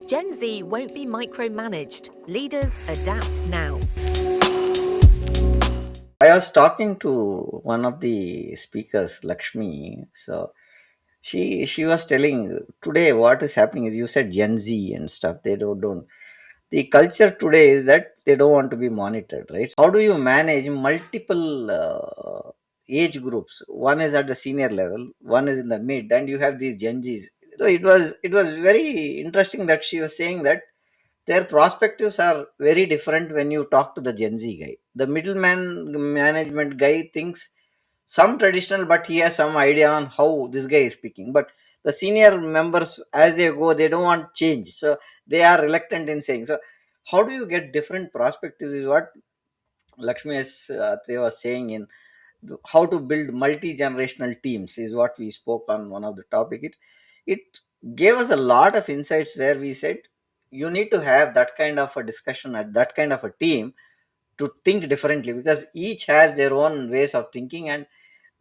Gen Z won't be micromanaged. Leaders adapt now. I was talking to one of the speakers, Lakshmi. So she was telling today what is happening is you said Gen Z and stuff. They don't. The culture today is that they don't want to be monitored, right? How do you manage multiple age groups? One is at the senior level, one is in the mid, and you have these Gen Zs. So it was very interesting that she was saying that their perspectives are very different when you talk to the Gen Z guy. The middleman management guy thinks some traditional, but he has some idea on how this guy is speaking. But the senior members, as they go, they don't want change, so they are reluctant in saying. So, how do you get different perspectives? Is what Lakshmi was saying in how to build multi-generational teams is what we spoke on one of the topic. It gave us a lot of insights where we said you need to have that kind of a discussion at that kind of a team to think differently, because each has their own ways of thinking and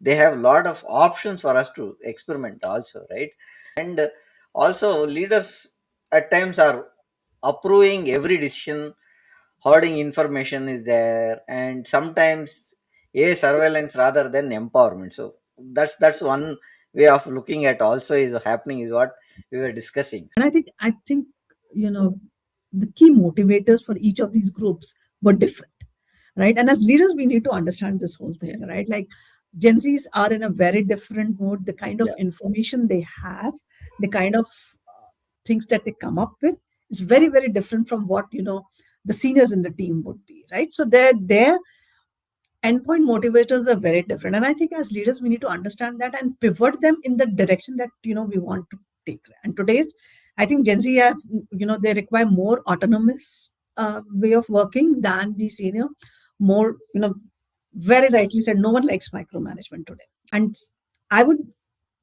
they have a lot of options for us to experiment also, right? And also leaders at times are approving every decision, hoarding information is there, and sometimes a surveillance rather than empowerment. So that's one way of looking at also is happening, is what we were discussing. And I think you know the key motivators for each of these groups were different, right? And as leaders, we need to understand this whole thing, right? Like Gen Zs are in a very different mode. The kind of Yeah, information they have, the kind of things that they come up with is very, very different from what the seniors in the team would be, right? So their endpoint motivators are very different, and I think as leaders, we need to understand that and pivot them in the direction that we want to take. And today's, I think Gen Z have, they require more autonomous way of working than the senior. More, very rightly said, no one likes micromanagement today. And I would,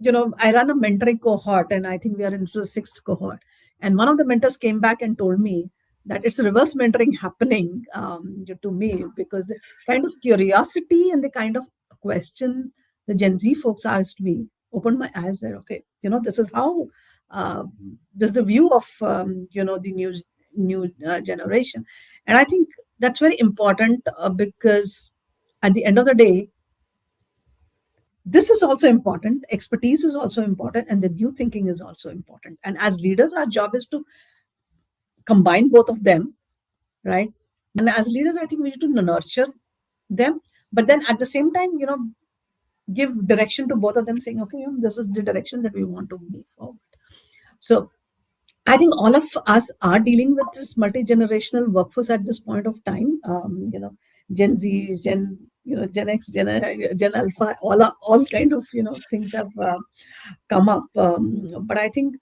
I run a mentoring cohort, and I think we are into the sixth cohort. And one of the mentors came back and told me that it's reverse mentoring happening to me, because the kind of curiosity and the kind of question the Gen Z folks asked me opened my eyes that, okay, this is how, this is the view of, the new generation. And I think that's very important, because at the end of the day, this is also important. Expertise is also important, and the new thinking is also important. And as leaders, our job is to combine both of them, right? And as leaders, I think we need to nurture them, but then at the same time, give direction to both of them, saying, okay, this is the direction that we want to move forward. So I think all of us are dealing with this multi-generational workforce at this point of time. Gen Z, Gen X, Gen Alpha, all kind of things have come up. But I think